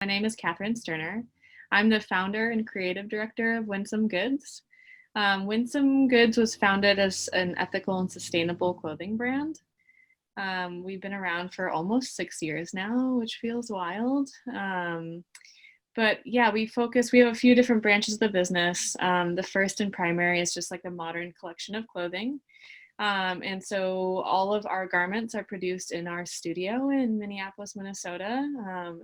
My name is Kathryns. I'm the founder and creative director of Winsome Goods. Winsome Goods was founded as an ethical and sustainable clothing brand. We've been around for almost 6 years now, which feels wild. But yeah, we have a few different branches of the business. The first and primary is just like a modern collection of clothing. And so all of our garments are produced in our studio in Minneapolis, Minnesota,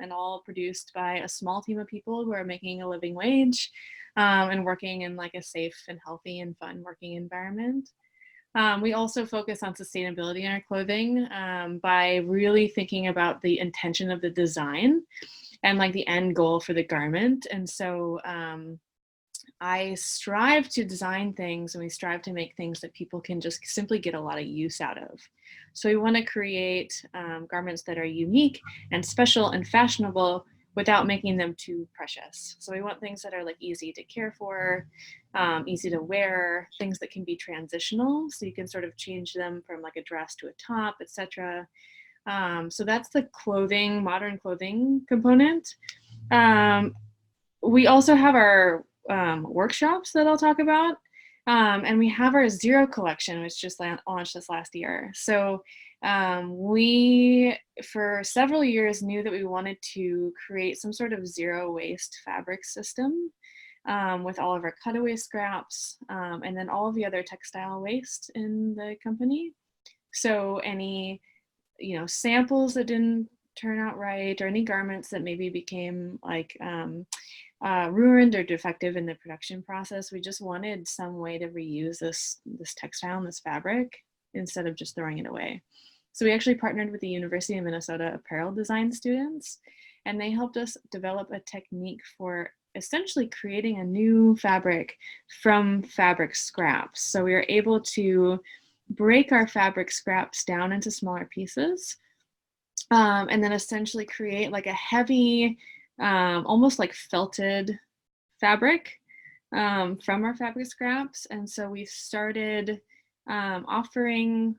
and all produced by a small team of people who are making a living wage and working in like a safe and healthy and fun working environment. We also focus on sustainability in our clothing by really thinking about the intention of the design and like the end goal for the garment. And so I strive to design things and we strive to make things that people can just simply get a lot of use out of. So we want to create garments that are unique and special and fashionable without making them too precious. So we want things that are like easy to care for, easy to wear, things that can be transitional. So you can sort of change them from like a dress to a top, etc. So that's the clothing, modern clothing component. We also have our workshops that I'll talk about. And we have our Zero collection, which just launched this last year. So we, for several years, knew that we wanted to create some sort of zero waste fabric system with all of our cutaway scraps and then all of the other textile waste in the company. So any, samples that didn't turn out right, or any garments that maybe became like ruined or defective in the production process, we just wanted some way to reuse this textile and this fabric instead of just throwing it away. So we actually partnered with the University of Minnesota apparel design students, and they helped us develop a technique for essentially creating a new fabric from fabric scraps. So we were able to break our fabric scraps down into smaller pieces and then essentially create like a heavy, almost like felted fabric from our fabric scraps. And so we started offering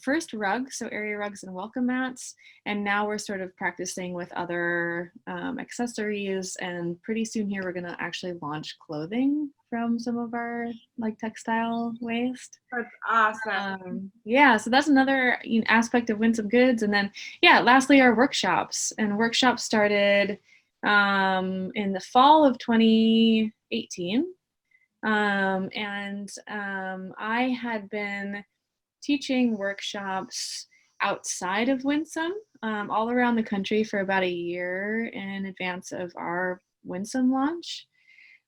first rugs, so area rugs and welcome mats, and now we're sort of practicing with other accessories, and pretty soon here we're going to actually launch clothing from some of our like textile waste. That's awesome. Yeah, so that's another aspect of Winsome Goods. And then lastly, our workshops. And workshops started in the fall of 2018. I had been teaching workshops outside of Winsome all around the country for about a year in advance of our Winsome launch.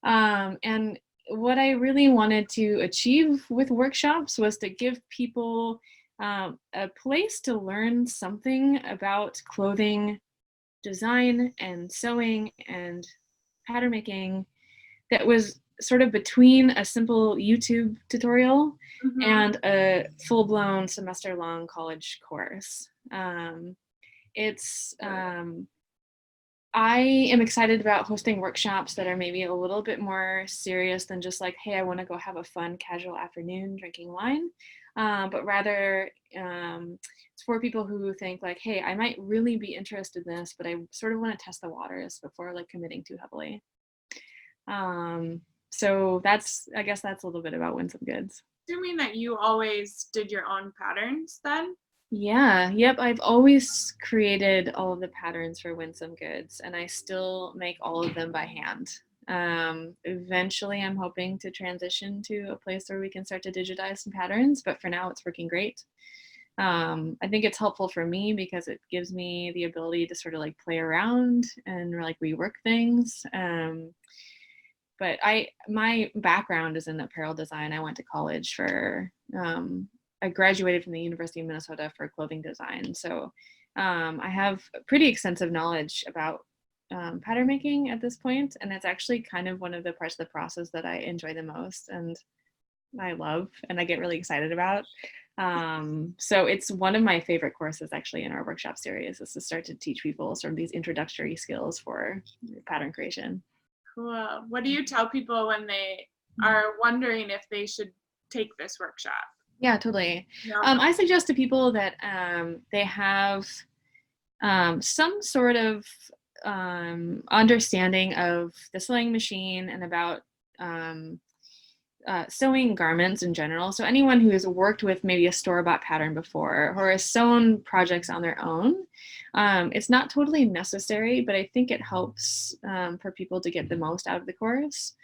And what I really wanted to achieve with workshops was to give people a place to learn something about clothing design and sewing and pattern making that was sort of between a simple YouTube tutorial and a full-blown semester-long college course. I am excited about hosting workshops that are maybe a little bit more serious than just like, hey, I want to go have a fun casual afternoon drinking wine, but rather it's for people who think like, hey, I might really be interested in this, but I sort of want to test the waters before like committing too heavily. So I guess that's a little bit about Winsome Goods. Assuming that you always did your own patterns then? Yeah, yep. I've always created all of the patterns for Winsome Goods, and I still make all of them by hand. Eventually, I'm hoping to transition to a place where we can start to digitize some patterns, but for now, it's working great. I think it's helpful for me because it gives me the ability to sort of like play around and like rework things. But my background is in apparel design. I went to college for I graduated from the University of Minnesota for clothing design. So I have pretty extensive knowledge about pattern making at this point, and it's actually kind of one of the parts of the process that I enjoy the most and I love and I get really excited about. So it's one of my favorite courses actually in our workshop series, is to start to teach people sort of these introductory skills for pattern creation. Cool. What do you tell people when they are wondering if they should take this workshop? Yeah, totally. Yeah. I suggest to people that they have some sort of understanding of the sewing machine and about sewing garments in general. So anyone who has worked with maybe a store-bought pattern before or has sewn projects on their own, it's not totally necessary, but I think it helps for people to get the most out of the course.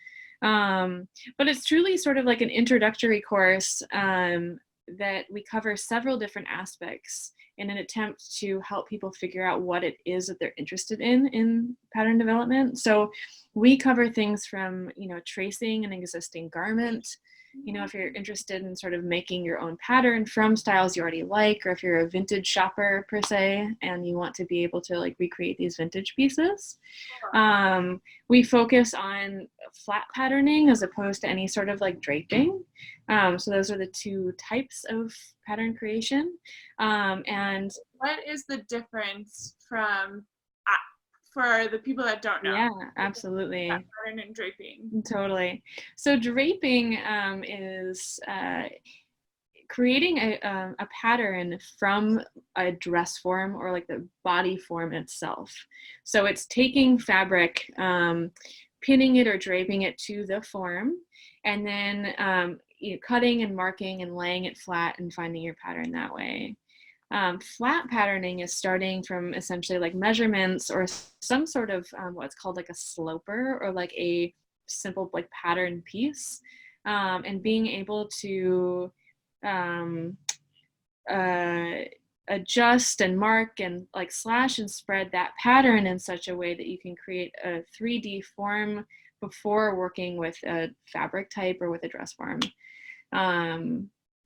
But it's truly sort of like an introductory course that we cover several different aspects in an attempt to help people figure out what it is that they're interested in pattern development. So we cover things from, tracing an existing garment, if you're interested in sort of making your own pattern from styles you already like, or if you're a vintage shopper per se, and you want to be able to like recreate these vintage pieces. We focus on flat patterning as opposed to any sort of like draping. So those are the two types of pattern creation. And what is the difference from, for the people that don't know? Yeah, absolutely. Pattern and draping. Totally. So draping is creating a pattern from a dress form or like the body form itself. So it's taking fabric, pinning it or draping it to the form, and then cutting and marking and laying it flat and finding your pattern that way. Flat patterning is starting from essentially like measurements or some sort of what's called like a sloper or like a simple like pattern piece, and being able to adjust and mark and like slash and spread that pattern in such a way that you can create a 3D form before working with a fabric type or with a dress form.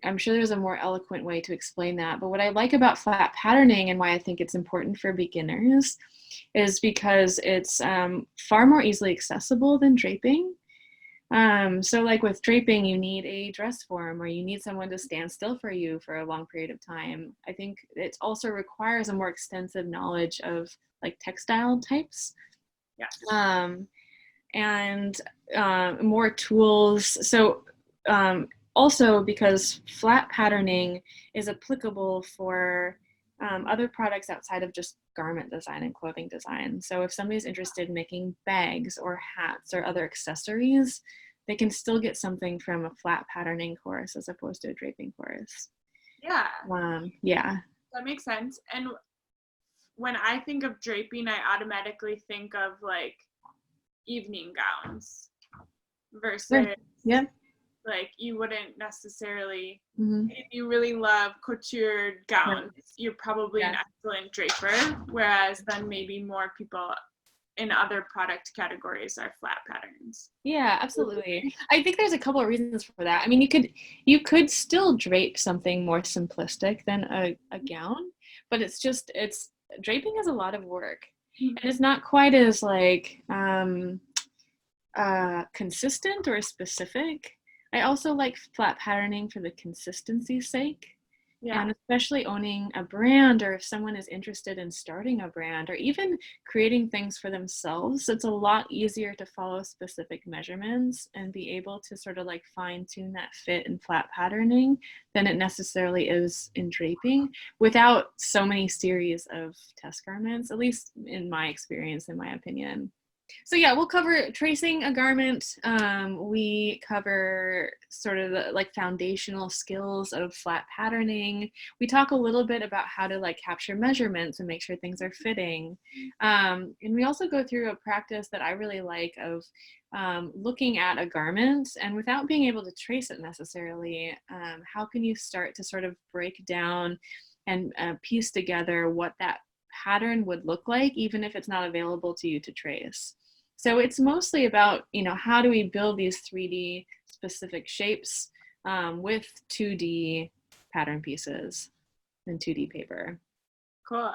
I'm sure there's a more eloquent way to explain that, but what I like about flat patterning and why I think it's important for beginners is because it's far more easily accessible than draping. So like with draping, you need a dress form or you need someone to stand still for you for a long period of time. I think it also requires a more extensive knowledge of like textile types. Yeah. And more tools. So also because flat patterning is applicable for other products outside of just garment design and clothing design. So if somebody's interested in making bags or hats or other accessories, they can still get something from a flat patterning course as opposed to a draping course. Yeah. Yeah. That makes sense. And when I think of draping, I automatically think of like evening gowns versus like you wouldn't necessarily, if you really love couture gowns, you're probably an excellent draper, whereas then maybe more people in other product categories are flat patterns. Yeah, absolutely. I think there's a couple of reasons for that. I mean, you could still drape something more simplistic than a gown, but it's draping is a lot of work, and it's not quite as like consistent or specific. I also like flat patterning for the consistency's sake. Yeah. And especially owning a brand, or if someone is interested in starting a brand or even creating things for themselves, it's a lot easier to follow specific measurements and be able to sort of like fine tune that fit in flat patterning than it necessarily is in draping without so many series of test garments, at least in my experience, in my opinion. So yeah, we'll cover tracing a garment. We cover sort of the like foundational skills of flat patterning. We talk a little bit about how to like capture measurements and make sure things are fitting. And we also go through a practice that I really like of looking at a garment and without being able to trace it necessarily, how can you start to sort of break down and piece together what that pattern would look like, even if it's not available to you to trace. So it's mostly about, how do we build these 3D specific shapes with 2D pattern pieces and 2D paper. Cool.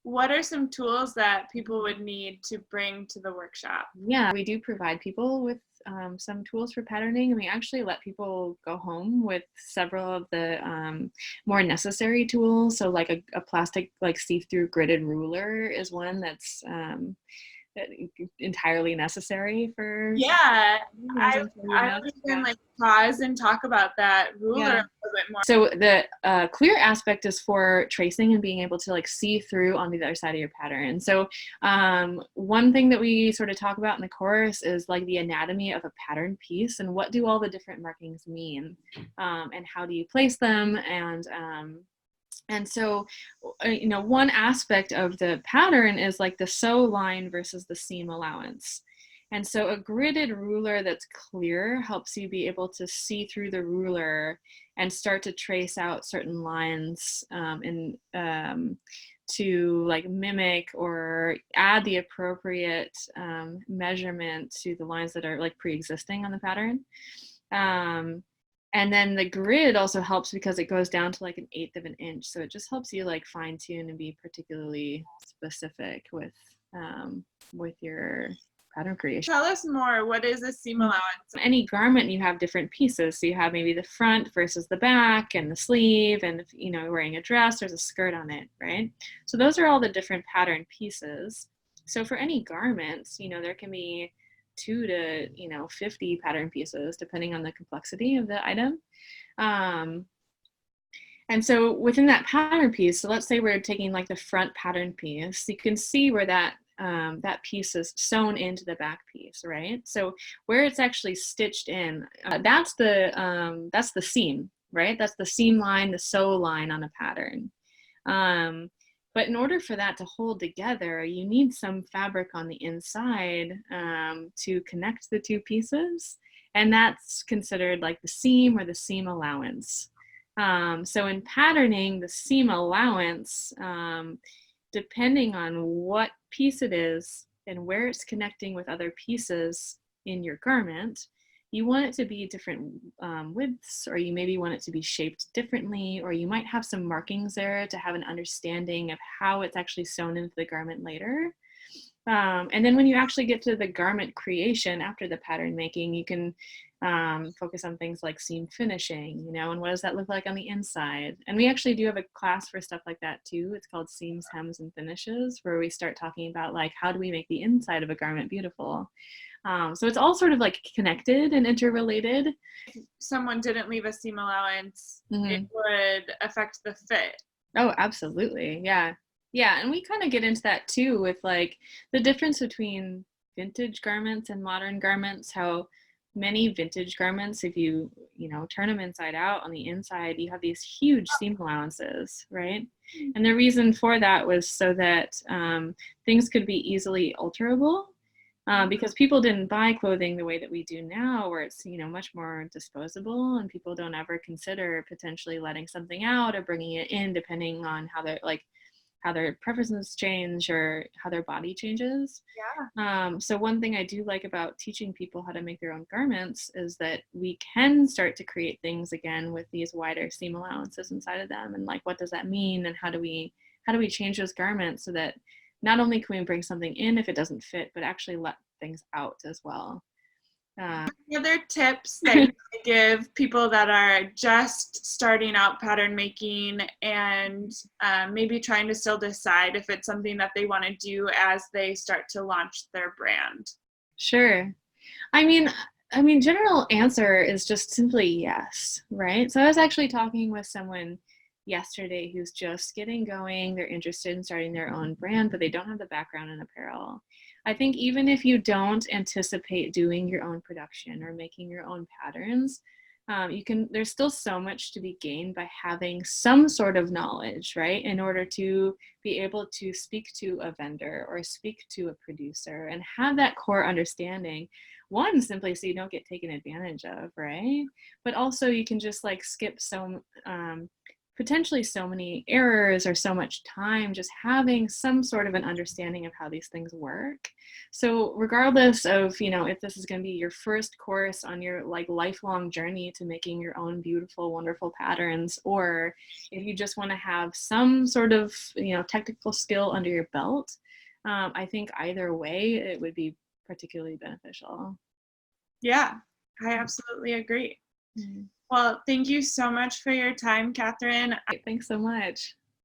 What are some tools that people would need to bring to the workshop? Yeah, we do provide people with some tools for patterning, and we actually let people go home with several of the more necessary tools. So like a plastic like see-through gridded ruler is one that's entirely necessary for Yeah, I unit. would even like pause and talk about that ruler a little bit more. So the clear aspect is for tracing and being able to like see through on the other side of your pattern. So one thing that we sort of talk about in the course is like the anatomy of a pattern piece and what do all the different markings mean, and how do you place them, and so, one aspect of the pattern is like the sew line versus the seam allowance. And so a gridded ruler that's clear helps you be able to see through the ruler and start to trace out certain lines, to like mimic or add the appropriate measurement to the lines that are like pre-existing on the pattern. And then the grid also helps because it goes down to like 1/8 of an inch. So it just helps you like fine tune and be particularly specific with your pattern creation. Tell us more. What is a seam allowance? Any garment, you have different pieces. So you have maybe the front versus the back and the sleeve, and if wearing a dress, there's a skirt on it, right? So those are all the different pattern pieces. So for any garments, there can be 2 to 50 pattern pieces depending on the complexity of the item. And so within that pattern piece, so let's say we're taking like the front pattern piece, you can see where that piece is sewn into the back piece, right? So where it's actually stitched in, that's the seam, right? That's the seam line, the sew line on a pattern. But in order for that to hold together, you need some fabric on the inside to connect the 2 pieces. And that's considered like the seam or the seam allowance. So in patterning, the seam allowance, depending on what piece it is and where it's connecting with other pieces in your garment, you want it to be different widths, or you maybe want it to be shaped differently, or you might have some markings there to have an understanding of how it's actually sewn into the garment later. And then when you actually get to the garment creation after the pattern making, you can focus on things like seam finishing, and what does that look like on the inside? And we actually do have a class for stuff like that too. It's called Seams, Hems, and Finishes, where we start talking about like, how do we make the inside of a garment beautiful? So it's all sort of like connected and interrelated. If someone didn't leave a seam allowance, it would affect the fit. Oh, absolutely. Yeah. Yeah. And we kind of get into that too with like the difference between vintage garments and modern garments, how many vintage garments, if you turn them inside out, on the inside, you have these huge seam allowances, right? And the reason for that was so that things could be easily alterable. Because people didn't buy clothing the way that we do now, where it's much more disposable, and people don't ever consider potentially letting something out or bringing it in, depending on how their preferences change or how their body changes. Yeah. So one thing I do like about teaching people how to make their own garments is that we can start to create things again with these wider seam allowances inside of them, and like, what does that mean, and how do we change those garments so that not only can we bring something in if it doesn't fit, but actually let things out as well. Other tips that you give people that are just starting out pattern making and maybe trying to still decide if it's something that they want to do as they start to launch their brand? Sure. I mean, general answer is just simply yes, right? So I was actually talking with someone yesterday who's just getting going. They're interested in starting their own brand, but they don't have the background in apparel. I think even if you don't anticipate doing your own production or making your own patterns, there's still so much to be gained by having some sort of knowledge, right? In order to be able to speak to a vendor or speak to a producer and have that core understanding. One, simply so you don't get taken advantage of, right? But also you can just like skip potentially so many errors or so much time just having some sort of an understanding of how these things work. So regardless of, if this is going to be your first course on your like lifelong journey to making your own beautiful, wonderful patterns, or if you just want to have some sort of, technical skill under your belt, I think either way, it would be particularly beneficial. Yeah, I absolutely agree. Mm-hmm. Well, thank you so much for your time, Kathryn. Thanks so much.